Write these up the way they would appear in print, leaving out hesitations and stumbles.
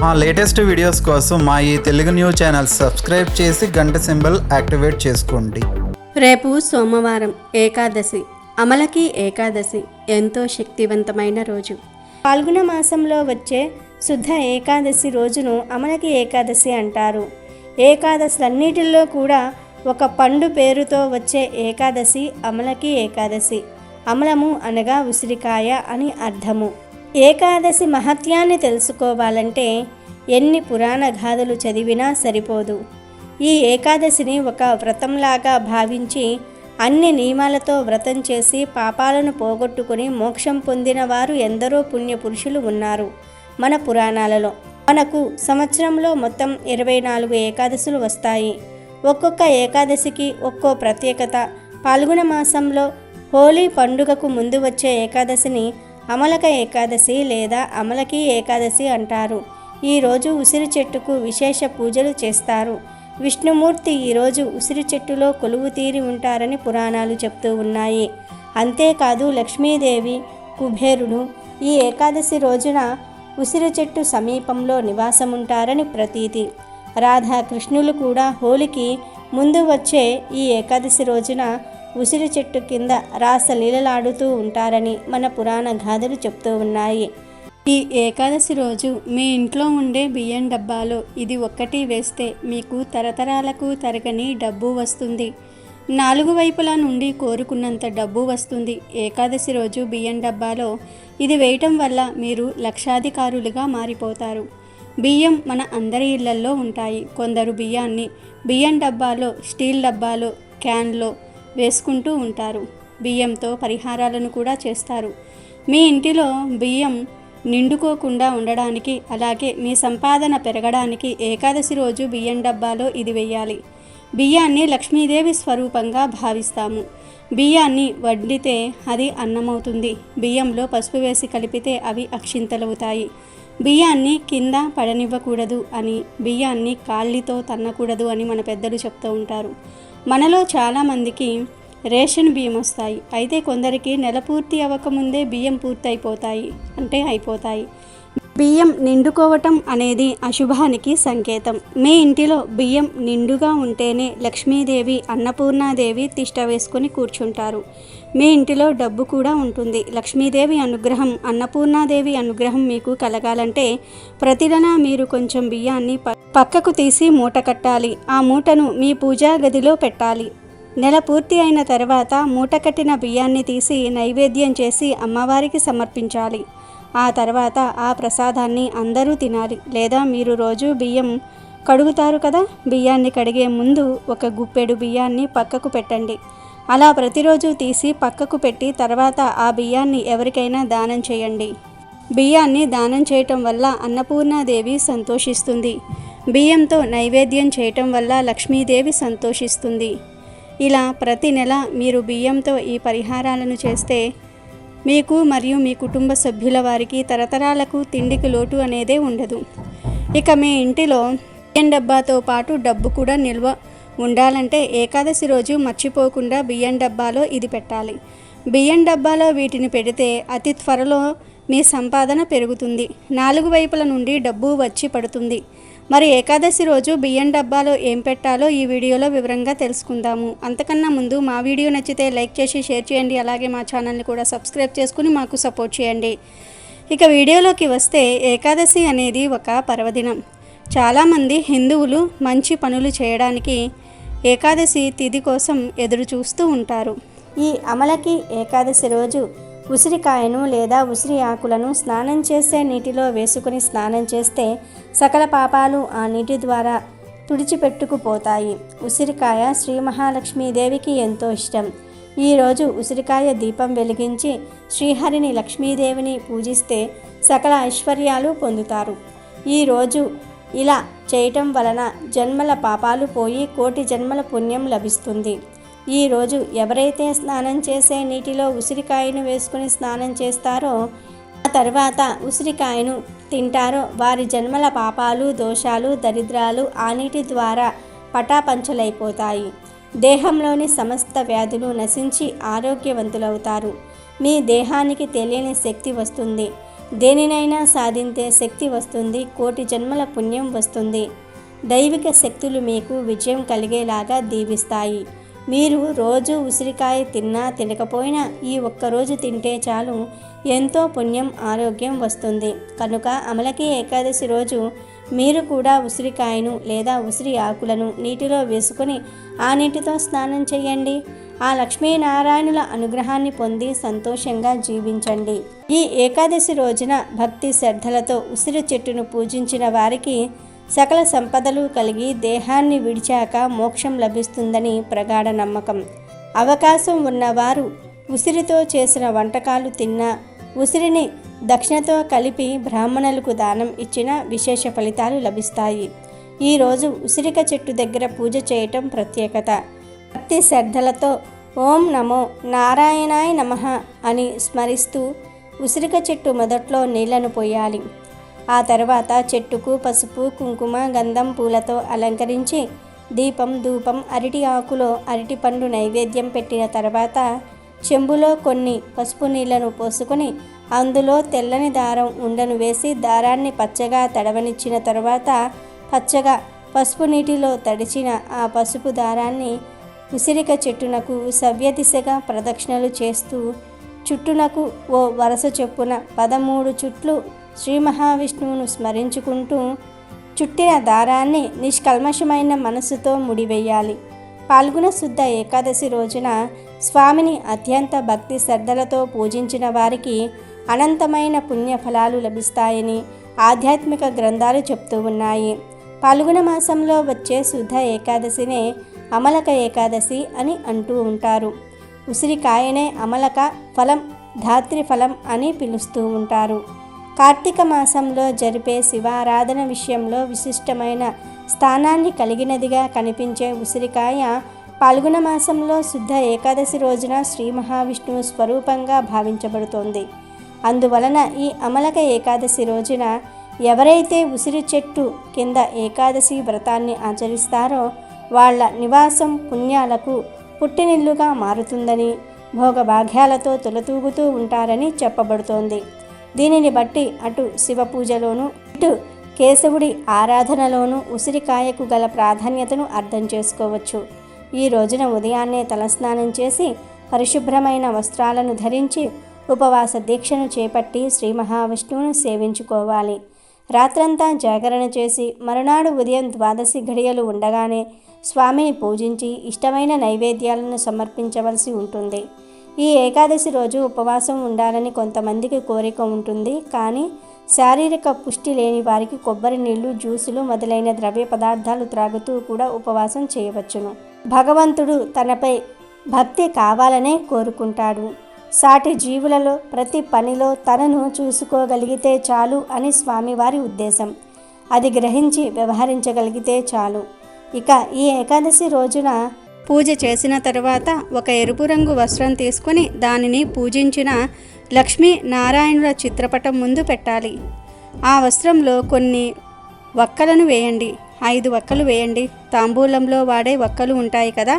మా latest videos కోసం మా ఈ తెలుగు న్యూస్ ఛానల్ సబ్స్క్రైబ్ చేసి గంట సింబల్ యాక్టివేట్ చేసుకోండి. రేపు సోమవారం ఏకాదశి. అమలకి ఏకాదశి ఎంతో శక్తివంతమైన రోజు. పాల్గొన మాసంలో వచ్చే శుద్ధ ఏకాదశి రోజును అమలకి ఏకాదశి అంటారు. ఏకాదశులన్నిటిలో కూడా ఒక పండు పేరుతో వచ్చే ఏకాదశి అమలకి ఏకాదశి. అమలము అనగా ఉసిరికాయ అని అర్థము. ఏకాదశి మహత్యాన్ని తెలుసుకోవాలంటే ఎన్ని పురాణ గాథలు చదివినా సరిపోదు. ఈ ఏకాదశిని ఒక వ్రతంలాగా భావించి అన్ని నియమాలతో వ్రతం చేసి పాపాలను పోగొట్టుకుని మోక్షం పొందిన వారు ఎందరో పుణ్యపురుషులు ఉన్నారు మన పురాణాలలో. మనకు సంవత్సరంలో మొత్తం 24 ఏకాదశులు వస్తాయి. ఒక్కొక్క ఏకాదశికి ఒక్కో ప్రత్యేకత. పాల్గొన మాసంలో హోలీ పండుగకు ముందు వచ్చే ఏకాదశిని అమలక ఏకాదశి లేదా అమలకి ఏకాదశి అంటారు. ఈరోజు ఉసిరి చెట్టుకు విశేష పూజలు చేస్తారు. విష్ణుమూర్తి ఈరోజు ఉసిరి చెట్టులో కొలువు తీరి ఉంటారని పురాణాలు చెప్తూ ఉన్నాయి. అంతేకాదు లక్ష్మీదేవి, కుబేరుడు ఈ ఏకాదశి రోజున ఉసిరి చెట్టు సమీపంలో నివాసముంటారని ప్రతీతి. రాధాకృష్ణులు కూడా హోలీకి ముందు వచ్చే ఈ ఏకాదశి రోజున ఉసిరి చెట్టు కింద రాసలీలలాడుతూ ఉంటారని మన పురాణ గాథలు చెప్తూ ఉన్నాయి. ఈ ఏకాదశి రోజు మీ ఇంట్లో ఉండే బియ్యం డబ్బాలో ఇది ఒక్కటి వేస్తే మీకు తరతరాలకు తరగని డబ్బు వస్తుంది. 4 వైపుల నుండి కోరుకున్నంత డబ్బు వస్తుంది. ఏకాదశి రోజు బియ్యం డబ్బాలో ఇది వేయటం వల్ల మీరు లక్షాధికారులుగా మారిపోతారు. బియ్యం మన అందరి ఇళ్లల్లో ఉంటాయి. కొందరు బియ్యాన్ని బియ్యం డబ్బాలో, స్టీల్ డబ్బాలో, క్యాన్లో వేసుకుంటూ ఉంటారు. బియ్యంతో పరిహారాలను కూడా చేస్తారు. మీ ఇంటిలో బియ్యం నిండుకోకుండా ఉండడానికి, అలాగే మీ సంపాదన పెరగడానికి ఏకాదశి రోజు బియ్యం డబ్బాలో ఇది వేయాలి. బియ్యాన్ని లక్ష్మీదేవి స్వరూపంగా భావిస్తాము. బియ్యాన్ని వండితే అది అన్నమవుతుంది. బియ్యంలో పసుపు వేసి కలిపితే అవి అక్షింతలవుతాయి. బియ్యాన్ని కింద పడనివ్వకూడదు అని, బియ్యాన్ని కాళ్ళతో తన్నకూడదు అని మన పెద్దలు చెప్తూ ఉంటారు. మనలో చాలామందికి రేషన్ బియ్యం వస్తాయి. అయితే కొందరికి నెల పూర్తి అవ్వకముందే బియ్యం పూర్తయిపోతాయి, అంటే అయిపోతాయి. బియ్యం నిండుకోవటం అనేది అశుభానికి సంకేతం. మీ ఇంటిలో బియ్యం నిండుగా ఉంటేనే లక్ష్మీదేవి, అన్నపూర్ణాదేవి తిష్ట వేసుకొని కూర్చుంటారు. మీ ఇంటిలో డబ్బు కూడా ఉంటుంది. లక్ష్మీదేవి అనుగ్రహం, అన్నపూర్ణాదేవి అనుగ్రహం మీకు కలగాలంటే ప్రతిదన మీరు కొంచెం బియ్యాన్ని పక్కకు తీసి మూట కట్టాలి. ఆ మూటను మీ పూజా గదిలో పెట్టాలి. నెల పూర్తి అయిన తర్వాత మూట కట్టిన బియ్యాన్ని తీసి నైవేద్యం చేసి అమ్మవారికి సమర్పించాలి. ఆ తర్వాత ఆ ప్రసాదాన్ని అందరూ తినాలి. లేదా మీరు రోజు బియ్యం కడుగుతారు కదా, బియ్యాన్ని కడిగే ముందు ఒక గుప్పెడు బియ్యాన్ని పక్కకు పెట్టండి. అలా ప్రతిరోజు తీసి పక్కకు పెట్టి తర్వాత ఆ బియ్యాన్ని ఎవరికైనా దానం చేయండి. బియ్యాన్ని దానం చేయటం వల్ల అన్నపూర్ణాదేవి సంతోషిస్తుంది. బియ్యంతో నైవేద్యం చేయటం వల్ల లక్ష్మీదేవి సంతోషిస్తుంది. ఇలా ప్రతి నెల మీరు బియ్యంతో ఈ పరిహారాలను చేస్తే మీకు మరియు మీ కుటుంబ సభ్యుల వారికి తరతరాలకు తిండికి లోటు అనేదే ఉండదు. ఇక మీ ఇంటిలో బియ్యం డబ్బాతో పాటు డబ్బు కూడా నిల్వ ఉండాలంటే ఏకాదశి రోజు మర్చిపోకుండా బియ్యం డబ్బాలో ఇది పెట్టాలి. బియ్యం డబ్బాలో వీటిని పెడితే అతి త్వరలో మీ సంపాదన పెరుగుతుంది. 4 వైపుల నుండి డబ్బు వచ్చి పడుతుంది. మరి ఏకాదశి రోజు బియ్యం డబ్బాలో ఏం పెట్టాలో ఈ వీడియోలో వివరంగా తెలుసుకుందాము. అంతకన్నా ముందు మా వీడియో నచ్చితే లైక్ చేసి షేర్ చేయండి. అలాగే మా ఛానల్ని కూడా సబ్స్క్రైబ్ చేసుకుని మాకు సపోర్ట్ చేయండి. ఇక వీడియోలోకి వస్తే ఏకాదశి అనేది ఒక పర్వదినం. చాలామంది హిందువులు మంచి పనులు చేయడానికి ఏకాదశి తిథి కోసం ఎదురు చూస్తూ ఉంటారు. ఈ అమలకి ఏకాదశి రోజు ఉసిరికాయను లేదా ఉసిరి ఆకులను స్నానం చేసే నీటిలో వేసుకుని స్నానం చేస్తే సకల పాపాలు ఆ నీటి ద్వారా తుడిచిపెట్టుకుపోతాయి. ఉసిరికాయ శ్రీ మహాలక్ష్మీదేవికి ఎంతో ఇష్టం. ఈరోజు ఉసిరికాయ దీపం వెలిగించి శ్రీహరిని, లక్ష్మీదేవిని పూజిస్తే సకల ఐశ్వర్యాలు పొందుతారు. ఈరోజు ఇలా చేయటం వలన జన్మల పాపాలు పోయి కోటి జన్మల పుణ్యం లభిస్తుంది. ఈరోజు ఎవరైతే స్నానం చేసే నీటిలో ఉసిరికాయను వేసుకుని స్నానం చేస్తారో, ఆ తర్వాత ఉసిరికాయను తింటారో వారి జన్మల పాపాలు, దోషాలు, దరిద్రాలు ఆ నీటి ద్వారా పటాపంచలైపోతాయి. దేహంలోని సమస్త వ్యాధులు నశించి ఆరోగ్యవంతులవుతారు. మీ దేహానికి తెలియని శక్తి వస్తుంది. దేనినైనా సాధించే శక్తి వస్తుంది. కోటి జన్మల పుణ్యం వస్తుంది. దైవిక శక్తులు మీకు విజయం కలిగేలాగా దీవిస్తాయి. మీరు రోజు ఉసిరికాయ తిన్నా తినకపోయినా ఈ ఒక్కరోజు తింటే చాలు, ఎంతో పుణ్యం ఆరోగ్యం వస్తుంది. కనుక అమలకి ఏకాదశి రోజు మీరు కూడా ఉసిరికాయను లేదా ఉసిరి ఆకులను నీటిలో వేసుకొని ఆ నీటితో స్నానం చేయండి. ఆ లక్ష్మీనారాయణుల అనుగ్రహాన్ని పొంది సంతోషంగా జీవించండి. ఈ ఏకాదశి రోజున భక్తి శ్రద్ధలతో ఉసిరి చెట్టును పూజించిన వారికి సకల సంపదలు కలిగి దేహాన్ని విడిచాక మోక్షం లభిస్తుందని ప్రగాఢ నమ్మకం. అవకాశం ఉన్నవారు ఉసిరితో చేసిన వంటకాలు తిన్నా, ఉసిరిని దక్షిణతో కలిపి బ్రాహ్మణులకు దానం ఇచ్చిన విశేష ఫలితాలు లభిస్తాయి. ఈరోజు ఉసిరిక చెట్టు దగ్గర పూజ చేయటం ప్రత్యేకత. భక్తి శ్రద్ధలతో ఓం నమో నారాయణాయ నమః అని స్మరిస్తూ ఉసిరిక చెట్టు మొదట్లో నీళ్లను పోయాలి. ఆ తర్వాత చెట్టుకు పసుపు, కుంకుమ, గంధం పూలతో అలంకరించి దీపం, ధూపం, అరటి ఆకులో అరటి పండు నైవేద్యం పెట్టిన తర్వాత చెంబులో కొన్ని పసుపు నీళ్లను పోసుకొని అందులో తెల్లని దారం ఉండను వేసి దారాన్ని పచ్చగా తడవనిచ్చిన తర్వాత పచ్చగా పసుపు నీటిలో తడిచిన ఆ పసుపు దారాన్ని ఉసిరిక చెట్టునకు సవ్యదిశగా ప్రదక్షిణలు చేస్తూ చుట్టునకు ఓ వరస చొప్పున 13 చుట్లు శ్రీ మహావిష్ణువును స్మరించుకుంటూ చుట్టిన దారాన్ని నిష్కల్మషమైన మనసుతో ముడివేయాలి. పాల్గొన శుద్ధ ఏకాదశి రోజున స్వామిని అత్యంత భక్తి శ్రద్ధలతో పూజించిన వారికి అనంతమైన పుణ్యఫలాలు లభిస్తాయని ఆధ్యాత్మిక గ్రంథాలు చెప్తూ ఉన్నాయి. పాల్గొన మాసంలో వచ్చే శుద్ధ ఏకాదశినే అమలక ఏకాదశి అని అంటూ ఉంటారు. ఉసిరికాయనే అమలక ఫలం, ధాత్రి ఫలం అని పిలుస్తూ ఉంటారు. కార్తీక మాసంలో జరిపే శివారాధన విషయంలో విశిష్టమైన స్థానాన్ని కలిగినదిగా కనిపించే ఉసిరికాయ పాల్గొన మాసంలో శుద్ధ ఏకాదశి రోజున శ్రీ మహావిష్ణువు స్వరూపంగా భావించబడుతోంది. అందువలన ఈ అమలక ఏకాదశి రోజున ఎవరైతే ఉసిరి చెట్టు కింద ఏకాదశి వ్రతాన్ని ఆచరిస్తారో వాళ్ళ నివాసం పుణ్యాలకు పుట్టినిల్లుగా మారుతుందని, భోగభాగ్యాలతో తులతూగుతూ ఉంటారని చెప్పబడుతోంది. దీనిని బట్టి అటు శివ పూజలోనూ ఇటు కేశవుడి ఆరాధనలోనూ ఉసిరికాయకు గల ప్రాధాన్యతను అర్థం చేసుకోవచ్చు. ఈ రోజున ఉదయాన్నే తలస్నానం చేసి పరిశుభ్రమైన వస్త్రాలను ధరించి ఉపవాస దీక్షను చేపట్టి శ్రీ మహావిష్ణువును సేవించుకోవాలి. రాత్రంతా జాగరణ చేసి మరునాడు ఉదయం ద్వాదశి ఘడియలు ఉండగానే స్వామిని పూజించి ఇష్టమైన నైవేద్యాలను సమర్పించవలసి ఉంటుంది. ఈ ఏకాదశి రోజు ఉపవాసం ఉండాలని కొంతమందికి కోరిక ఉంటుంది. కానీ శారీరక పుష్టి లేని వారికి కొబ్బరి నీళ్లు, జ్యూసులు మొదలైన ద్రవ్య పదార్థాలు త్రాగుతూ కూడా ఉపవాసం చేయవచ్చును. భగవంతుడు తనపై భక్తి కావాలనే కోరుకుంటాడు. సాటి జీవులలో ప్రతి పనిలో తనను చూసుకోగలిగితే చాలు అని స్వామివారి ఉద్దేశం. అది గ్రహించి వ్యవహరించగలిగితే చాలు. ఇక ఈ ఏకాదశి రోజున పూజ చేసిన తర్వాత ఒక ఎరుపు రంగు వస్త్రం తీసుకొని దానిని పూజించిన లక్ష్మీ నారాయణుల చిత్రపటం ముందు పెట్టాలి. ఆ వస్త్రంలో కొన్ని వక్కలను వేయండి. 5 వక్కలు వేయండి. తాంబూలంలో వాడే వక్కలు ఉంటాయి కదా,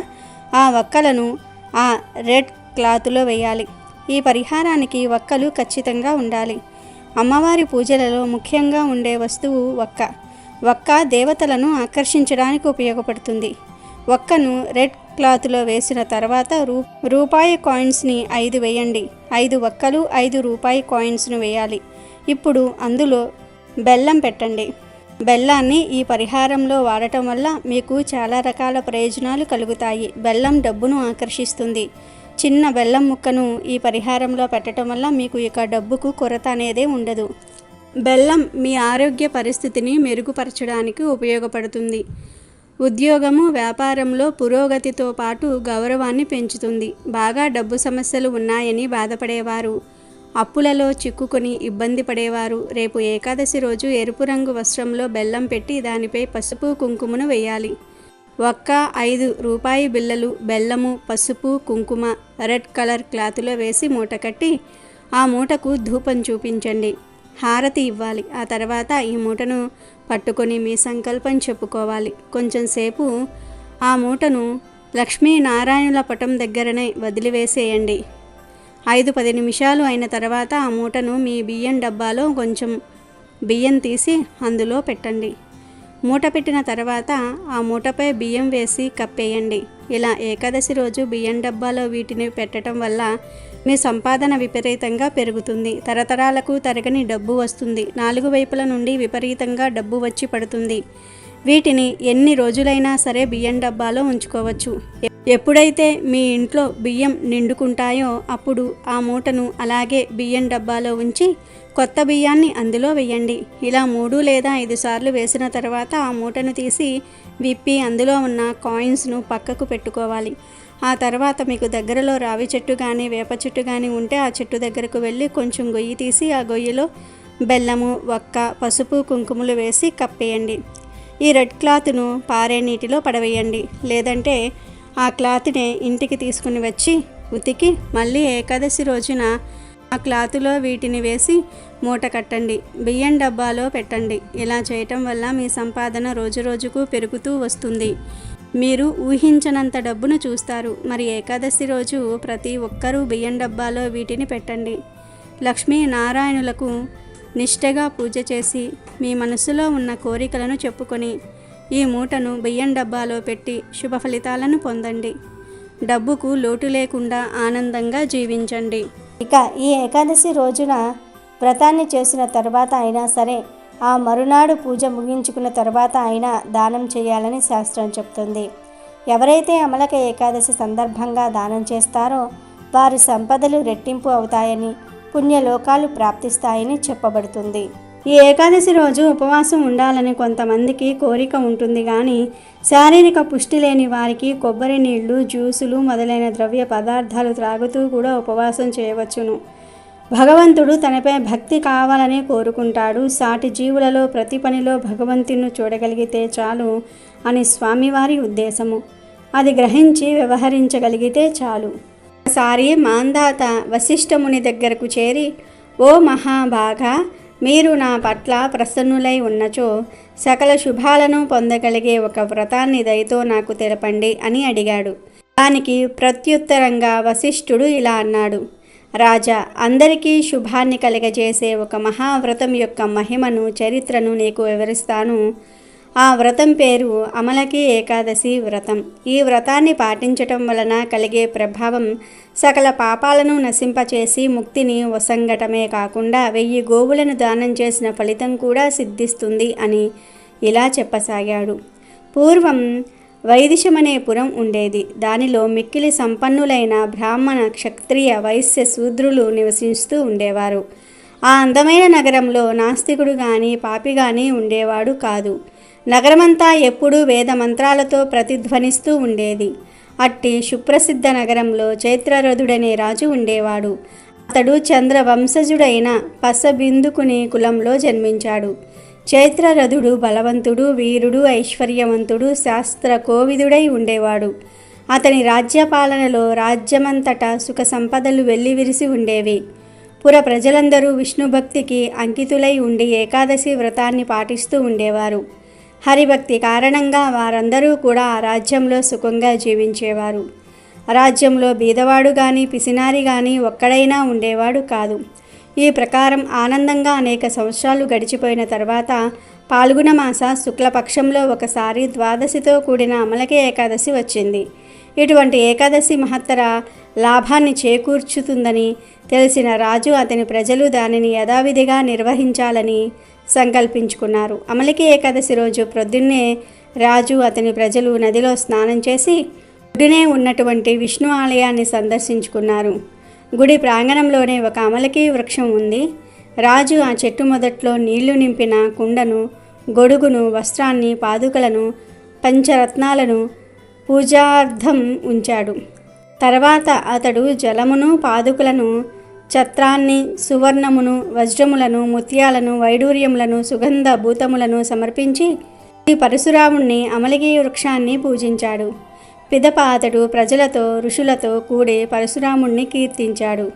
ఆ వక్కలను ఆ రెడ్ క్లాతులో వేయాలి. ఈ పరిహారానికి వక్కలు ఖచ్చితంగా ఉండాలి. అమ్మవారి పూజలలో ముఖ్యంగా ఉండే వస్తువు వక్క. వక్క దేవతలను ఆకర్షించడానికి ఉపయోగపడుతుంది. వక్కను రెడ్ క్లాత్లో వేసిన తర్వాత రూపాయి కాయిన్స్ని 5 వేయండి. 5 వక్కలు 5 రూపాయి కాయిన్స్ను వేయాలి. ఇప్పుడు అందులో బెల్లం పెట్టండి. బెల్లాన్ని ఈ పరిహారంలో వాడటం వల్ల మీకు చాలా రకాల ప్రయోజనాలు కలుగుతాయి. బెల్లం డబ్బును ఆకర్షిస్తుంది. చిన్న బెల్లం ముక్కను ఈ పరిహారంలో పెట్టడం వల్ల మీకు ఇక డబ్బుకు కొరత అనేదే ఉండదు. బెల్లం మీ ఆరోగ్య పరిస్థితిని మెరుగుపరచడానికి ఉపయోగపడుతుంది. ఉద్యోగము, వ్యాపారంలో పురోగతితో పాటు గౌరవాన్ని పెంచుతుంది. బాగా డబ్బు సమస్యలు ఉన్నాయని బాధపడేవారు, అప్పులలో చిక్కుకొని ఇబ్బంది పడేవారు రేపు ఏకాదశి రోజు ఎరుపు రంగు వస్త్రంలో బెల్లం పెట్టి దానిపై పసుపు, కుంకుమను వేయాలి. ఒక్క 5 రూపాయి బిళ్ళలు బెల్లము, పసుపు, కుంకుమ రెడ్ కలర్ క్లాత్లో వేసి మూట కట్టి ఆ మూటకు ధూపం చూపించండి. హారతి ఇవ్వాలి. ఆ తర్వాత ఈ మూటను పట్టుకొని మీ సంకల్పం చెప్పుకోవాలి. కొంచెం సేపు ఆ మూటను లక్ష్మీనారాయణుల పటం దగ్గరనే వదిలివేసేయండి. 5-10 నిమిషాలు అయిన తర్వాత ఆ మూటను మీ బియ్యం డబ్బాలో కొంచెం బియ్యం తీసి అందులో పెట్టండి. మూట పెట్టిన తర్వాత ఆ మూటపై బియ్యం వేసి కప్పేయండి. ఇలా ఏకాదశి రోజు బియ్యం డబ్బాలో వీటిని పెట్టడం వల్ల మీ సంపాదన విపరీతంగా పెరుగుతుంది. తరతరాలకు తరగని డబ్బు వస్తుంది. 4 వైపుల నుండి విపరీతంగా డబ్బు వచ్చి పడుతుంది. వీటిని ఎన్ని రోజులైనా సరే బియ్యం డబ్బాలో ఉంచుకోవచ్చు. ఎప్పుడైతే మీ ఇంట్లో బియ్యం నిండుకుంటాయో అప్పుడు ఆ మూటను అలాగే బియ్యం డబ్బాలో ఉంచి కొత్త బియ్యాన్ని అందులో వేయండి. ఇలా 3 లేదా 5 సార్లు వేసిన తర్వాత ఆ మూటను తీసి విప్పి అందులో ఉన్న కాయిన్స్ను పక్కకు పెట్టుకోవాలి. ఆ తర్వాత మీకు దగ్గరలో రావి చెట్టు కానీ వేప చెట్టు కానీ ఉంటే ఆ చెట్టు దగ్గరకు వెళ్ళి కొంచెం గొయ్యి తీసి ఆ గొయ్యిలో బెల్లము, వక్క, పసుపు, కుంకుమలు వేసి కప్పేయండి. ఈ రెడ్ క్లాత్ను పారే నీటిలో పడవేయండి. లేదంటే ఆ క్లాత్ని ఇంటికి తీసుకుని వచ్చి ఉతికి మళ్ళీ ఏకాదశి రోజున ఆ క్లాతులో వీటిని వేసి మూట కట్టండి. బియ్యం డబ్బాలో పెట్టండి. ఇలా చేయటం వల్ల మీ సంపాదన రోజురోజుకు పెరుగుతూ వస్తుంది. మీరు ఊహించనంత డబ్బును చూస్తారు. మరి ఏకాదశి రోజు ప్రతి ఒక్కరూ బియ్యం డబ్బాలో వీటిని పెట్టండి. లక్ష్మీ నారాయణులకు నిష్టగా పూజ చేసి మీ మనసులో ఉన్న కోరికలను చెప్పుకొని ఈ మూటను బియ్యం డబ్బాలో పెట్టి శుభ ఫలితాలను పొందండి. డబ్బుకు లోటు లేకుండా ఆనందంగా జీవించండి. ఇక ఈ ఏకాదశి రోజున వ్రతాన్ని చేసిన తర్వాత అయినా సరే ఆ మరునాడు పూజ ముగించుకున్న తర్వాత అయినా దానం చేయాలని శాస్త్రం చెప్తుంది. ఎవరైతే అమలక ఏకాదశి సందర్భంగా దానం చేస్తారో వారి సంపదలు రెట్టింపు అవుతాయని, పుణ్యలోకాలు ప్రాప్తిస్తాయని చెప్పబడుతుంది. ఈ ఏకాదశి రోజు ఉపవాసం ఉండాలని కొంతమందికి కోరిక ఉంటుంది. కానీ శారీరక పుష్టి లేని వారికి కొబ్బరి నీళ్లు, జ్యూసులు మొదలైన ద్రవ్య పదార్థాలు త్రాగుతూ కూడా ఉపవాసం చేయవచ్చును. భగవంతుడు తనపై భక్తి కావాలని కోరుకుంటాడు. సాటి జీవులలో ప్రతి పనిలో భగవంతుని చూడగలిగితే చాలు అని స్వామివారి ఉద్దేశము. అది గ్రహించి వ్యవహరించగలిగితే చాలు. ఒకసారి మాంధాత వశిష్ఠముని దగ్గరకు చేరి, ఓ మహాభాగా, మీరు నా పట్ల ప్రసన్నులై ఉన్నచో సకల శుభాలను పొందగలిగే ఒక వ్రతాన్ని దయతో నాకు తెలపండి అని అడిగాడు. దానికి ప్రత్యుత్తరంగా వశిష్ఠుడు ఇలా అన్నాడు, రాజా, అందరికీ శుభాన్ని కలగజేసే ఒక మహావ్రతం యొక్క మహిమను, చరిత్రను నీకు వివరిస్తాను. ఆ వ్రతం పేరు అమలకి ఏకాదశి వ్రతం. ఈ వ్రతాన్ని పాటించటం వలన కలిగే ప్రభావం సకల పాపాలను నశింపచేసి ముక్తిని వసంగటమే కాకుండా 1000 గోవులను దానం చేసిన ఫలితం కూడా సిద్ధిస్తుంది అని ఇలా చెప్పసాగాడు. పూర్వం వైదిశమనే పురం ఉండేది. దానిలో మిక్కిలి సంపన్నులైన బ్రాహ్మణ, క్షత్రియ, వైశ్య, శూద్రులు నివసిస్తూ ఉండేవారు. ఆ అందమైన నగరంలో నాస్తికుడు కానీ పాపి కానీ ఉండేవాడు కాదు. నగరమంతా ఎప్పుడూ వేద మంత్రాలతో ప్రతిధ్వనిస్తూ ఉండేది. అట్టి సుప్రసిద్ధ నగరంలో చైత్రరథుడనే రాజు ఉండేవాడు. అతడు చంద్రవంశజుడైన పసబిందుకుని కులంలో జన్మించాడు. చైత్రరథుడు బలవంతుడు, వీరుడు, ఐశ్వర్యవంతుడు, శాస్త్ర కోవిదుడై ఉండేవాడు. అతని రాజ్యపాలనలో రాజ్యమంతటా సుఖ సంపదలు వెల్లివిరిసి ఉండేవి. పుర ప్రజలందరూ విష్ణుభక్తికి అంకితులై ఉండి ఏకాదశి వ్రతాన్ని పాటిస్తూ ఉండేవారు. హరిభక్తి కారణంగా వారందరూ కూడా ఆ రాజ్యంలో సుఖంగా జీవించేవారు. రాజ్యంలో బీదవాడు కానీ పిసినారి కానీ ఒక్కడైనా ఉండేవాడు కాదు. ఈ ప్రకారం ఆనందంగా అనేక సంవత్సరాలు గడిచిపోయిన తర్వాత పాల్గొన మాస శుక్లపక్షంలో ఒకసారి ద్వాదశితో కూడిన అమలకి ఏకాదశి వచ్చింది. ఇటువంటి ఏకాదశి మహత్తర లాభాన్ని చేకూర్చుతుందని తెలిసిన రాజు, అతని ప్రజలు దానిని యథావిధిగా నిర్వహించాలని సంకల్పించుకున్నారు. అమలకి ఏకాదశి రోజు ప్రొద్దున్నే రాజు, అతని ప్రజలు నదిలో స్నానం చేసి ఒడ్డునే ఉన్నటువంటి విష్ణు ఆలయాన్ని సందర్శించుకున్నారు. గుడి ప్రాంగణంలోనే ఒక అమలకి వృక్షం ఉంది. రాజు ఆ చెట్టు మొదట్లో నీళ్లు నింపిన కుండను, గొడుగును, వస్త్రాన్ని, పాదుకలను, పంచరత్నాలను పూజార్థం ఉంచాడు. తర్వాత అతడు జలమును, పాదుకలను, ఛత్రాన్ని, సువర్ణమును, వజ్రములను, ముత్యాలను, వైడూర్యములను, సుగంధ భూతములను సమర్పించి ఈ పరశురాముణ్ణి అమలకి వృక్షాన్ని పూజించాడు. పిదప అతడు ప్రజలతో, ఋషులతో కూడి పరశురాముణ్ణి కీర్తించాడు.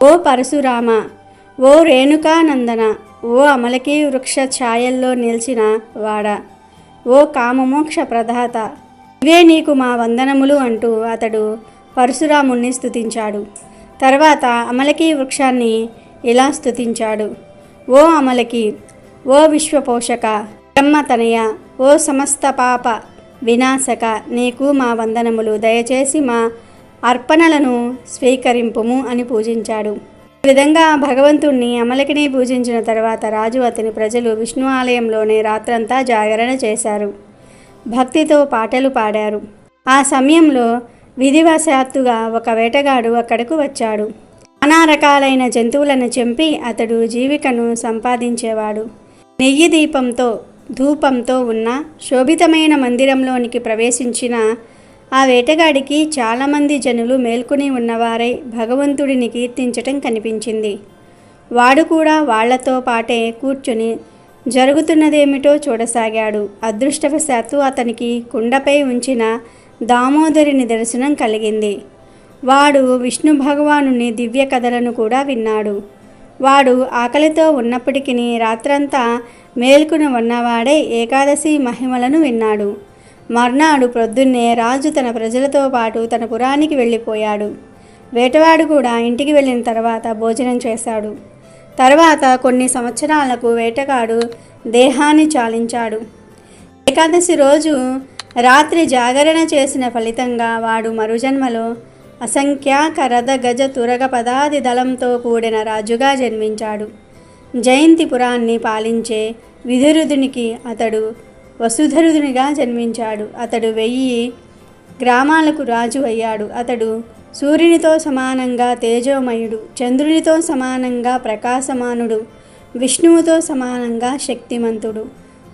ఓ పరశురామ, ఓ రేణుకానందన, ఓ అమలకి వృక్ష ఛాయల్లో నిలిచిన వాడ, ఓ కామమోక్ష ప్రదాత, ఇవే నీకు మా వందనములు అంటూ అతడు పరశురాముణ్ణి స్తుతించాడు. తర్వాత అమలకి వృక్షాన్ని ఇలా స్తుతించాడు. ఓ అమలకి, ఓ విశ్వపోషక, బ్రహ్మతనయ, ఓ సమస్త పాప వినాశక, నీకు మా వందనములు. దయచేసి మా అర్పణలను స్వీకరింపుము అని పూజించాడు. ఈ విధంగా భగవంతుణ్ణి అమలకిని పూజించిన తర్వాత రాజు అతని ప్రజలు విష్ణు ఆలయంలోనే రాత్రంతా జాగరణ చేశారు. భక్తితో పాటలు పాడారు. ఆ సమయంలో విధివశాత్తుగా ఒక వేటగాడు అక్కడకు వచ్చాడు. నానా రకాలైన జంతువులను చంపి అతడు జీవికను సంపాదించేవాడు. నెయ్యి దీపంతో ధూపంతో ఉన్న శోభితమైన మందిరంలోనికి ప్రవేశించిన ఆ వేటగాడికి చాలామంది జనులు మేల్కొని ఉన్నవారై భగవంతుడిని కీర్తించటం కనిపించింది. వాడు కూడా వాళ్లతో పాటే కూర్చుని జరుగుతున్నదేమిటో చూడసాగాడు. అదృష్టవశాత్తు అతనికి కుండపై ఉంచిన దామోదరుని దర్శనం కలిగింది. వాడు విష్ణు భగవానుని దివ్య కథలను కూడా విన్నాడు. వాడు ఆకలితో ఉన్నప్పటికీ రాత్రంతా మేల్కొని ఉన్నవాడే ఏకాదశి మహిమలను విన్నాడు. మర్నాడు ప్రొద్దున్నే రాజు తన ప్రజలతో పాటు తన పురానికి వెళ్ళిపోయాడు. వేటవాడు కూడా ఇంటికి వెళ్ళిన తర్వాత భోజనం చేశాడు. తర్వాత కొన్ని సంవత్సరాలకు వేటగాడు దేహాన్ని చాలించాడు. ఏకాదశి రోజు రాత్రి జాగరణ చేసిన ఫలితంగా వాడు మరుజన్మలో అసంఖ్యాక రథ గజ తురగ పదాది దళంతో కూడిన రాజుగా జన్మించాడు. జయంతిపురాన్ని పాలించే విదురుదునికి అతడు వసుధరుదునిగా జన్మించాడు. అతడు 1000 గ్రామాలకు రాజు అయ్యాడు. అతడు సూర్యునితో సమానంగా తేజోమయుడు, చంద్రునితో సమానంగా ప్రకాశమానుడు, విష్ణువుతో సమానంగా శక్తిమంతుడు,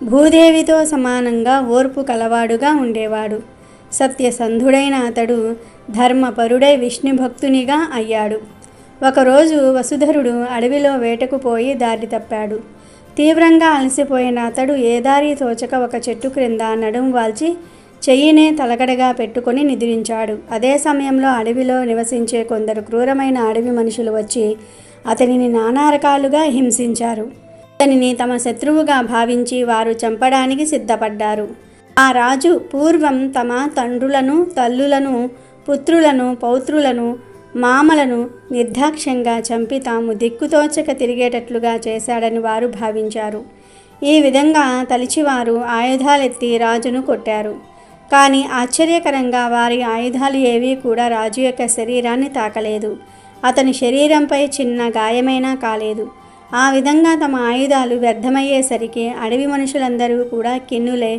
భూదేవితో సమానంగా ఓర్పు కలవాడుగా ఉండేవాడు. సత్యసంధుడైన అతడు ధర్మపరుడై విష్ణుభక్తునిగా అయ్యాడు. ఒకరోజు వసుధరుడు అడవిలో వేటకు పోయి దారి తప్పాడు. తీవ్రంగా అలసిపోయిన అతడు ఏ దారి తోచక ఒక చెట్టు క్రింద నడుం వాల్చి చెయ్యినే తలగడగా పెట్టుకొని నిద్రించాడు. అదే సమయంలో అడవిలో నివసించే కొందరు క్రూరమైన అడవి మనుషులు వచ్చి అతనిని నానా రకాలుగా హింసించారు. అతనిని తమ శత్రువుగా భావించి వారు చంపడానికి సిద్ధపడ్డారు. ఆ రాజు పూర్వం తమ తండ్రులను, తల్లులను, పుత్రులను, పౌత్రులను, మామలను నిర్దాక్ష్యంగా చంపి తాము దిక్కుతోచక తిరిగేటట్లుగా చేశాడని వారు భావించారు. ఈ విధంగా తలిచివారు ఆయుధాలెత్తి రాజును కొట్టారు. కానీ ఆశ్చర్యకరంగా వారి ఆయుధాలు ఏవీ కూడా రాజు యొక్క శరీరాన్ని తాకలేదు. అతని శరీరంపై చిన్న గాయమైనా కాలేదు. ఆ విధంగా తమ ఆయుధాలు వ్యర్థమయ్యేసరికి అడవి మనుషులందరూ కూడా కిన్నులే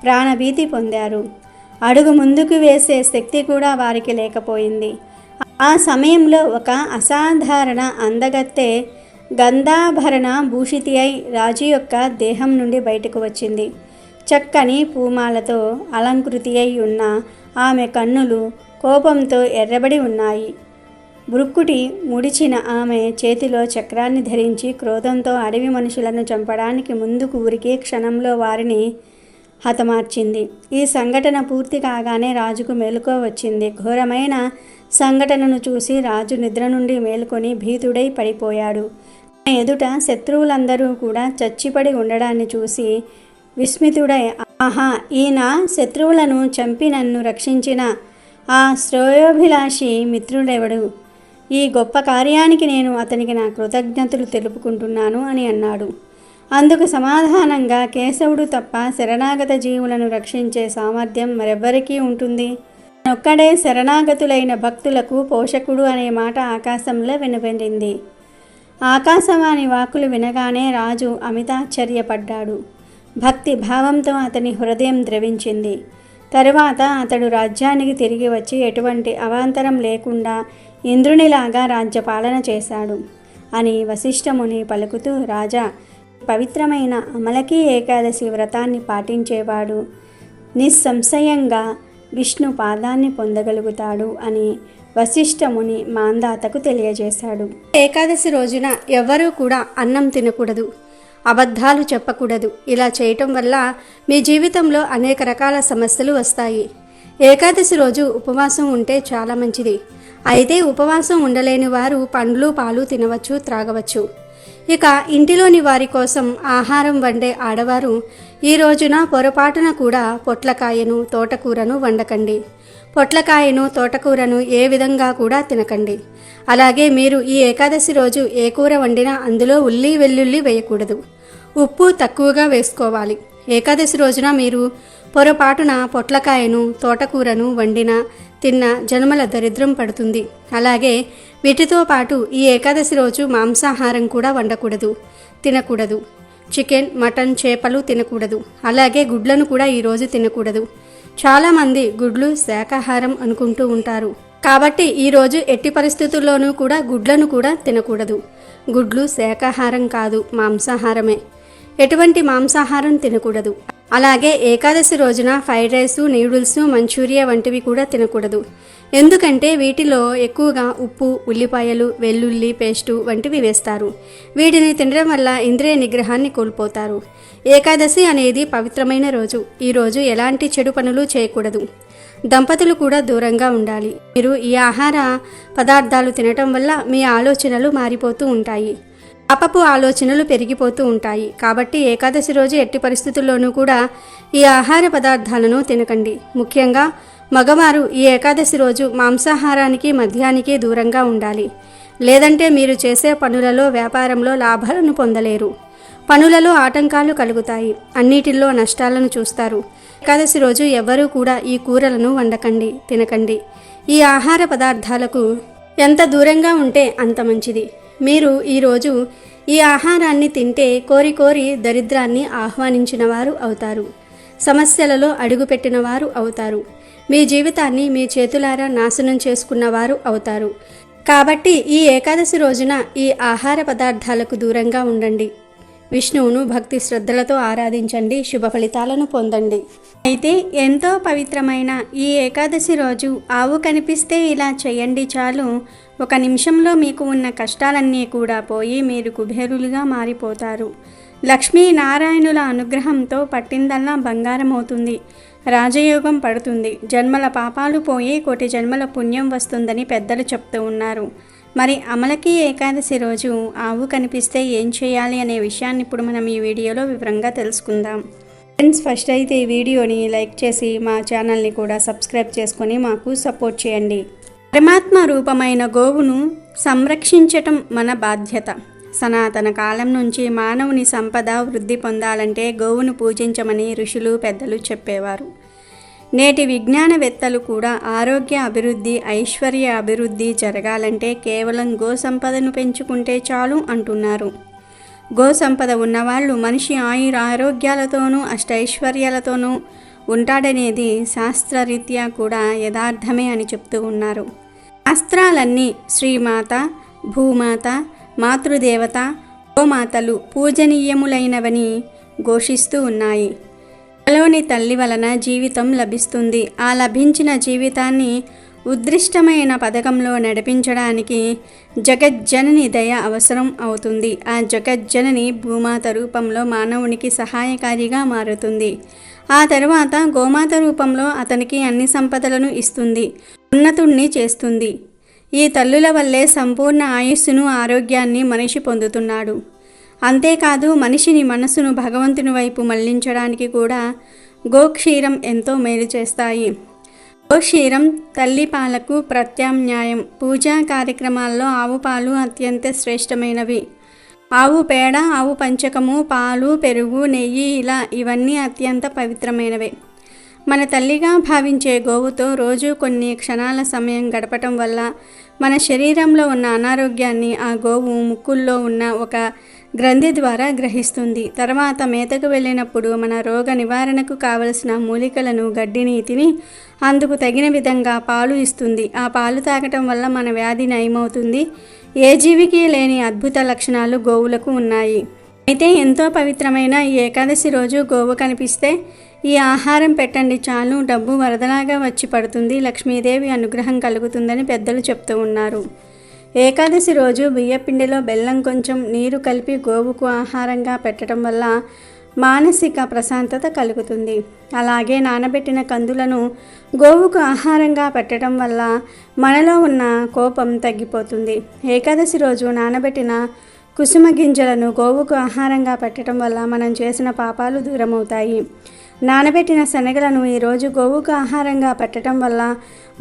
ప్రాణభీతి పొందారు. అడుగు ముందుకు వేసే శక్తి కూడా వారికి లేకపోయింది. ఆ సమయంలో ఒక అసాధారణ అందగత్తె గంధాభరణ భూషితి అయి రాజు యొక్క దేహం నుండి బయటకు వచ్చింది. చక్కని పూమాలతో అలంకృతి అయి ఉన్న ఆమె కన్నులు కోపంతో ఎర్రబడి ఉన్నాయి. బృక్కుటి ముడిచిన ఆమె చేతిలో చక్రాన్ని ధరించి క్రోధంతో అడవి మనుషులను చంపడానికి ముందుకు ఉరికి క్షణంలో వారిని హతమార్చింది. ఈ సంఘటన పూర్తి కాగానే రాజుకు మెలకువ వచ్చింది. ఘోరమైన సంఘటనను చూసి రాజు నిద్ర నుండి మేల్కొని భీతుడై పడిపోయాడు. ఎదుట శత్రువులందరూ కూడా చచ్చిపడి ఉండడాన్ని చూసి విస్మితుడై, ఆహా, ఈయన శత్రువులను చంపి నన్ను రక్షించిన ఆ శ్రేయోభిలాషి మిత్రుడెవడు? ఈ గొప్ప కార్యానికి నేను అతనికి నా కృతజ్ఞతలు తెలుపుకుంటున్నాను అని అన్నాడు. అందుకు సమాధానంగా, కేశవుడు తప్ప శరణాగత జీవులను రక్షించే సామర్థ్యం మరెవ్వరికీ ఉంటుంది. ఒక్కడే శరణాగతులైన భక్తులకు పోషకుడు అనే మాట ఆకాశంలో వినబడింది. ఆకాశవాణి వాక్కులు వినగానే రాజు అమితాశ్చర్యపడ్డాడు. భక్తి భావంతో అతని హృదయం ద్రవించింది. తరువాత అతడు రాజ్యానికి తిరిగి వచ్చి ఎటువంటి అవాంతరం లేకుండా ఇంద్రునిలాగా రాజ్యపాలన చేశాడు అని వశిష్ఠముని పలుకుతూ, రాజా, పవిత్రమైన అమలకి ఏకాదశి వ్రతాన్ని పాటించేవాడు నిస్సంశయంగా విష్ణు పాదాన్ని పొందగలుగుతాడు అని వశిష్ఠముని మాందాతకు తెలియజేశాడు. ఏకాదశి రోజున ఎవ్వరూ కూడా అన్నం తినకూడదు, అబద్ధాలు చెప్పకూడదు. ఇలా చేయటం వల్ల మీ జీవితంలో అనేక రకాల సమస్యలు వస్తాయి. ఏకాదశి రోజు ఉపవాసం ఉంటే చాలా మంచిది. అయితే ఉపవాసం ఉండలేని వారు పండ్లు, పాలు తినవచ్చు, త్రాగవచ్చు. ఇక ఇంటిలోని వారి కోసం ఆహారం వండే ఆడవారు ఈ రోజున పొరపాటున కూడా పొట్లకాయను, తోటకూరను వండకండి. పొట్లకాయను తోటకూరను ఏ విధంగా కూడా తినకండి. అలాగే మీరు ఈ ఏకాదశి రోజు ఏ కూర వండినా అందులో ఉల్లి వెల్లుల్లి వేయకూడదు. ఉప్పు తక్కువగా వేసుకోవాలి. ఏకాదశి రోజున మీరు పొరపాటున పొట్లకాయను తోటకూరను వండినా తిన్న జన్మల దరిద్రం పడుతుంది. అలాగే వీటితో పాటు ఈ ఏకాదశి రోజు మాంసాహారం కూడా వండకూడదు, తినకూడదు. చికెన్, మటన్, చేపలు తినకూడదు. అలాగే గుడ్లను కూడా ఈరోజు తినకూడదు. చాలామంది గుడ్లు శాకాహారం అనుకుంటూ ఉంటారు. కాబట్టి ఈరోజు ఎట్టి పరిస్థితుల్లోనూ కూడా గుడ్లను కూడా తినకూడదు. గుడ్లు శాకాహారం కాదు, మాంసాహారమే. ఎటువంటి మాంసాహారం తినకూడదు. అలాగే ఏకాదశి రోజున ఫ్రైడ్ రైసు, నూడిల్స్, మంచూరియా వంటివి కూడా తినకూడదు. ఎందుకంటే వీటిలో ఎక్కువగా ఉప్పు, ఉల్లిపాయలు, వెల్లుల్లి పేస్టు వంటివి వేస్తారు. వీటిని తినడం వల్ల ఇంద్రియ నిగ్రహాన్ని కోల్పోతారు. ఏకాదశి అనేది పవిత్రమైన రోజు. ఈరోజు ఎలాంటి చెడు పనులు చేయకూడదు. దంపతులు కూడా దూరంగా ఉండాలి. మీరు ఈ ఆహార పదార్థాలు తినటం వల్ల మీ ఆలోచనలు మారిపోతూ ఉంటాయి. పాపపు ఆలోచనలు పెరిగిపోతూ ఉంటాయి. కాబట్టి ఏకాదశి రోజు ఎట్టి పరిస్థితుల్లోనూ కూడా ఈ ఆహార పదార్థాలను తినకండి. ముఖ్యంగా మగవారు ఈ ఏకాదశి రోజు మాంసాహారానికి, మద్యానికి దూరంగా ఉండాలి. లేదంటే మీరు చేసే పనులలో, వ్యాపారంలో లాభాలను పొందలేరు. పనులలో ఆటంకాలు కలుగుతాయి. అన్నిటిల్లో నష్టాలను చూస్తారు. ఏకాదశి రోజు ఎవ్వరూ కూడా ఈ కూరలను వండకండి, తినకండి. ఈ ఆహార పదార్థాలకు ఎంత దూరంగా ఉంటే అంత మంచిది. మీరు ఈరోజు ఈ ఆహారాన్ని తింటే కోరి కోరి దరిద్రాన్ని ఆహ్వానించిన వారు అవుతారు. సమస్యలలో అడుగుపెట్టిన వారు అవుతారు. మీ జీవితాన్ని మీ చేతులారా నాశనం చేసుకున్నవారు అవుతారు. కాబట్టి ఈ ఏకాదశి రోజున ఈ ఆహార పదార్థాలకు దూరంగా ఉండండి. విష్ణువును భక్తి శ్రద్ధలతో ఆరాధించండి. శుభ ఫలితాలను పొందండి. అయితే ఎంతో పవిత్రమైన ఈ ఏకాదశి రోజు ఆవు కనిపిస్తే ఇలా చేయండి చాలు. 1 నిమిషంలో మీకు ఉన్న కష్టాలన్నీ కూడా పోయి మీరు కుబేరులుగా మారిపోతారు. లక్ష్మీనారాయణుల అనుగ్రహంతో పట్టిందల్లా బంగారం అవుతుంది. రాజయోగం పడుతుంది. జన్మల పాపాలు పోయి కోటి జన్మల పుణ్యం వస్తుందని పెద్దలు చెప్తూ ఉన్నారు. మరి అమలకి ఏకాదశి రోజు ఆవు కనిపిస్తే ఏం చేయాలి అనే విషయాన్ని ఇప్పుడు మనం ఈ వీడియోలో వివరంగా తెలుసుకుందాం. ఫ్రెండ్స్, ఫస్ట్ అయితే ఈ వీడియోని లైక్ చేసి మా ఛానల్ని కూడా సబ్స్క్రైబ్ చేసుకొని మాకు సపోర్ట్ చేయండి. పరమాత్మ రూపమైన గోవును సంరక్షించటం మన బాధ్యత. సనాతన కాలం నుంచి మానవుని సంపద వృద్ధి పొందాలంటే గోవును పూజించమని ఋషులు, పెద్దలు చెప్పేవారు. నేటి విజ్ఞానవేత్తలు కూడా ఆరోగ్య అభివృద్ధి, ఐశ్వర్య అభివృద్ధి జరగాలంటే కేవలం గో సంపదను పెంచుకుంటే చాలు అంటున్నారు. గో సంపద ఉన్నవాళ్ళు మనిషి ఆరోగ్యాలతోనూ అష్టైశ్వర్యాలతోనూ ఉంటాడనేది శాస్త్రరీత్యా కూడా యథార్థమే అని చెప్తూ ఉన్నారు. శాస్త్రాలన్నీ శ్రీమాత, భూమాత, మాతృదేవత, గోమాతలు పూజనీయములైనవని ఘోషిస్తూ ఉన్నాయి. లోని తల్లి వలన జీవితం లభిస్తుంది. ఆ లభించిన జీవితాన్ని ఉద్దిష్టమైన పథకంలో నడిపించడానికి జగజ్జనని దయ అవసరం అవుతుంది. ఆ జగజ్జనని భూమాత రూపంలో మానవునికి సహాయకారిగా మారుతుంది. ఆ తరువాత గోమాత రూపంలో అతనికి అన్ని సంపదలను ఇస్తుంది, ఉన్నతుణ్ణి చేస్తుంది. ఈ తల్లుల వల్లే సంపూర్ణ ఆయుస్సును, ఆరోగ్యాన్ని మనిషి పొందుతున్నాడు. అంతేకాదు మనిషిని మనసును భగవంతుని వైపు మళ్లించడానికి కూడా గోక్షీరం ఎంతో మేలు చేస్తాయి. గోక్షీరం తల్లి పాలకు ప్రత్యామ్నాయం. పూజా కార్యక్రమాల్లో ఆవు పాలు అత్యంత శ్రేష్టమైనవి. ఆవు పేడ, ఆవు పంచకము, పాలు, పెరుగు, నెయ్యి ఇలా ఇవన్నీ అత్యంత పవిత్రమైనవే. మన తల్లిగా భావించే గోవుతో రోజు కొన్ని క్షణాల సమయం గడపటం వల్ల మన శరీరంలో ఉన్న అనారోగ్యాన్ని ఆ గోవు ముక్కుల్లో ఉన్న ఒక గ్రంథి ద్వారా గ్రహిస్తుంది. తర్వాత మేతకు వెళ్ళినప్పుడు మన రోగ నివారణకు కావలసిన మూలికలను, గడ్డిని తిని అందుకు తగిన విధంగా పాలు ఇస్తుంది. ఆ పాలు తాగటం వల్ల మన వ్యాధి నయమవుతుంది. ఏ జీవికి లేని అద్భుత లక్షణాలు గోవులకు ఉన్నాయి. అయితే ఎంతో పవిత్రమైన ఈ ఏకాదశి రోజు గోవు కనిపిస్తే ఈ ఆహారం పెట్టండి చాలు, డబ్బు వరదలాగా వచ్చి పడుతుంది, లక్ష్మీదేవి అనుగ్రహం కలుగుతుందని పెద్దలు చెప్తూ ఉన్నారు. ఏకాదశి రోజు బియ్యపిండిలో బెల్లం కొంచెం నీరు కలిపి గోవుకు ఆహారంగా పెట్టడం వల్ల మానసిక ప్రశాంతత కలుగుతుంది. అలాగే నానబెట్టిన కందులను గోవుకు ఆహారంగా పెట్టడం వల్ల మనలో ఉన్న కోపం తగ్గిపోతుంది. ఏకాదశి రోజు నానబెట్టిన కుసుమ గింజలను గోవుకు ఆహారంగా పెట్టడం వల్ల మనం చేసిన పాపాలు దూరమవుతాయి. నానబెట్టిన శనగలను ఈరోజు గోవుకు ఆహారంగా పెట్టడం వల్ల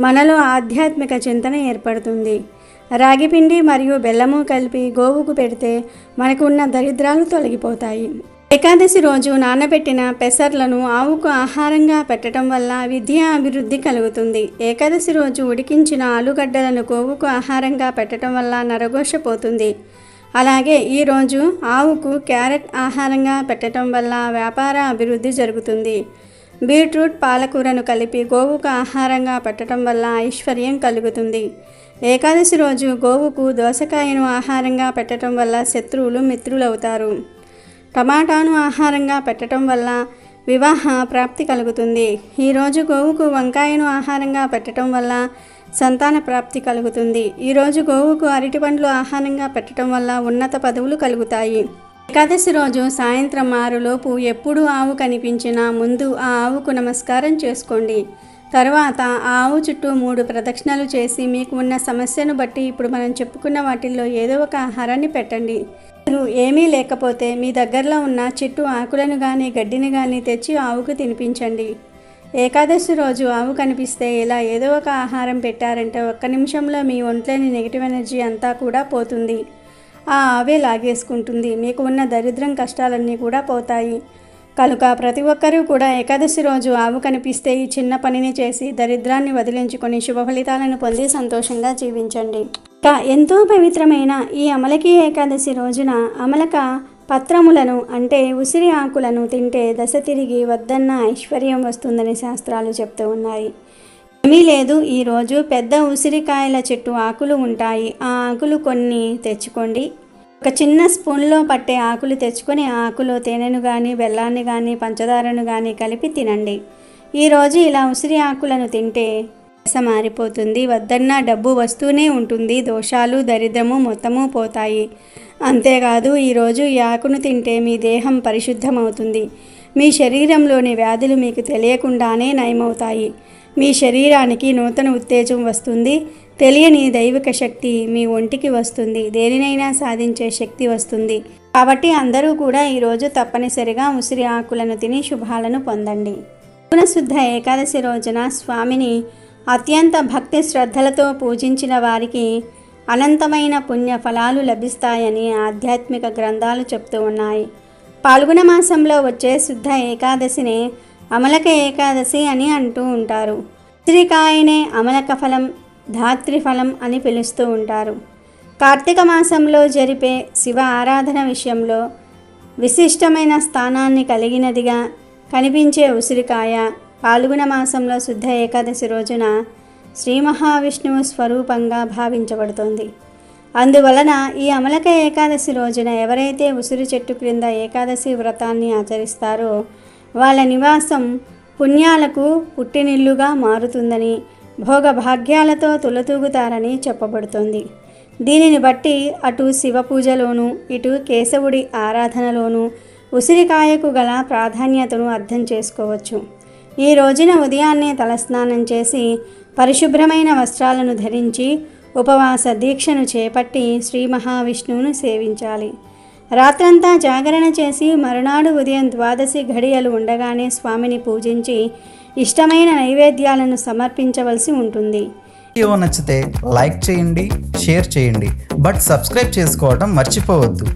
మనలో ఆధ్యాత్మిక చింతన ఏర్పడుతుంది. రాగిపిండి మరియు బెల్లము కలిపి గోవుకు పెడితే మనకు ఉన్న దరిద్రాలు తొలగిపోతాయి. ఏకాదశి రోజు నానబెట్టిన పెసర్లను ఆవుకు ఆహారంగా పెట్టడం వల్ల విద్యా అభివృద్ధి కలుగుతుంది. ఏకాదశి రోజు ఉడికించిన ఆలుగడ్డలను గోవుకు ఆహారంగా పెట్టడం వల్ల నరఘోష పోతుంది. అలాగే ఈరోజు ఆవుకు క్యారెట్ ఆహారంగా పెట్టడం వల్ల వ్యాపార అభివృద్ధి జరుగుతుంది. బీట్రూట్ పాలకూరను కలిపి గోవుకు ఆహారంగా పెట్టడం వల్ల ఐశ్వర్యం కలుగుతుంది. ఏకాదశి రోజు గోవుకు దోసకాయను ఆహారంగా పెట్టడం వల్ల శత్రువులు మిత్రులవుతారు. టమాటాను ఆహారంగా పెట్టడం వల్ల వివాహ ప్రాప్తి కలుగుతుంది. ఈరోజు గోవుకు వంకాయను ఆహారంగా పెట్టడం వల్ల సంతాన ప్రాప్తి కలుగుతుంది. ఈరోజు గోవుకు అరటి పండ్లు ఆహారంగా పెట్టడం వల్ల ఉన్నత పదవులు కలుగుతాయి. ఏకాదశి రోజు సాయంత్రం 6 ఎప్పుడు ఆవు కనిపించినా ముందు ఆ ఆవుకు నమస్కారం చేసుకోండి. తర్వాత ఆ ఆవు చుట్టూ 3 ప్రదక్షిణలు చేసి మీకు ఉన్న సమస్యను బట్టి ఇప్పుడు మనం చెప్పుకున్న వాటిల్లో ఏదో ఒక ఆహారాన్ని పెట్టండి. మీరు ఏమీ లేకపోతే మీ దగ్గరలో ఉన్న చెట్టు ఆకులను కానీ గడ్డిని కానీ తెచ్చి ఆవుకు తినిపించండి. ఏకాదశి రోజు ఆవు కనిపిస్తే ఇలా ఏదో ఒక ఆహారం పెట్టారంటే ఒక్క నిమిషంలో మీ ఒంట్లోని నెగిటివ్ ఎనర్జీ అంతా కూడా పోతుంది. ఆ ఆవే లాగేసుకుంటుంది. మీకు ఉన్న దరిద్రం కష్టాలన్నీ కూడా పోతాయి. కనుక ప్రతి ఒక్కరూ కూడా ఏకాదశి రోజు ఆవు కనిపిస్తే ఈ చిన్న పనిని చేసి దరిద్రాన్ని వదిలించుకొని శుభ ఫలితాలను పొంది సంతోషంగా జీవించండి. ఎంతో పవిత్రమైన ఈ అమలకి ఏకాదశి రోజున అమలక పత్రములను అంటే ఉసిరి ఆకులను తింటే దశ తిరిగి వద్దన్న ఐశ్వర్యం వస్తుందని శాస్త్రాలు చెప్తూ ఉన్నాయి. ఏమీ లేదు, ఈరోజు పెద్ద ఉసిరికాయల చెట్టు ఆకులు ఉంటాయి. ఆ ఆకులు కొన్ని తెచ్చుకోండి. ఒక చిన్న స్పూన్లో పట్టే ఆకులు తెచ్చుకొని ఆ ఆకులో తేనెను కానీ బెల్లాన్ని కానీ పంచదారను కానీ కలిపి తినండి. ఈరోజు ఇలా ఉసిరి ఆకులను తింటే దశ మారిపోతుంది. వద్దన్న డబ్బు వస్తూనే ఉంటుంది. దోషాలు దరిద్రము మొత్తము పోతాయి. అంతేకాదు ఈరోజు ఈ ఆకును తింటే మీ దేహం పరిశుద్ధమవుతుంది. మీ శరీరంలోని వ్యాధులు మీకు తెలియకుండానే నయమవుతాయి. మీ శరీరానికి నూతన ఉత్తేజం వస్తుంది. తెలియని దైవిక శక్తి మీ ఒంటికి వస్తుంది. దేనినైనా సాధించే శక్తి వస్తుంది. కాబట్టి అందరూ కూడా ఈరోజు తప్పనిసరిగా ఉసిరి ఆకులను తిని శుభాలను పొందండి. శుద్ధ ఏకాదశి రోజున స్వామిని అత్యంత భక్తి శ్రద్ధలతో పూజించిన వారికి అనంతమైన పుణ్య ఫలాలు లభిస్తాయని ఆధ్యాత్మిక గ్రంథాలు చెప్తూ ఉన్నాయి. పాల్గొన మాసంలో వచ్చే శుద్ధ ఏకాదశినే అమలక ఏకాదశి అని అంటూ ఉంటారు. ఉసిరికాయనే అమలక ఫలం, ధాత్రి ఫలం అని పిలుస్తూ ఉంటారు. కార్తీక మాసంలో జరిపే శివ ఆరాధన విషయంలో విశిష్టమైన స్థానాన్ని కలిగినదిగా కనిపించే ఉసిరికాయ పాల్గొన మాసంలో శుద్ధ ఏకాదశి రోజున శ్రీ మహావిష్ణువు స్వరూపంగా భావించబడుతోంది. అందువలన ఈ అమలక ఏకాదశి రోజున ఎవరైతే ఉసిరి చెట్టు క్రింద ఏకాదశి వ్రతాన్ని ఆచరిస్తారో వాళ్ళ నివాసం పుణ్యాలకు పుట్టినిల్లుగా మారుతుందని, భోగభాగ్యాలతో తులతూగుతారని చెప్పబడుతోంది. దీనిని బట్టి అటు శివ పూజలోనూ ఇటు కేశవుడి ఆరాధనలోనూ ఉసిరికాయకు గల ప్రాధాన్యతను అర్థం చేసుకోవచ్చు. ఈ రోజున ఉదయాన్నే తలస్నానం చేసి పరిశుభ్రమైన వస్త్రాలను ధరించి ఉపవాస దీక్షను చేపట్టి శ్రీ మహావిష్ణువును సేవించాలి. రాత్రంతా జాగరణ చేసి మరునాడు ఉదయం 12 ఘడియలు ఉండగానే స్వామిని పూజించి ఇష్టమైన నైవేద్యాలను సమర్పించవలసి ఉంటుంది. వీడియో నచ్చితే లైక్ చేయండి, షేర్ చేయండి, బట్ సబ్స్క్రైబ్ చేసుకోవడం మర్చిపోవద్దు.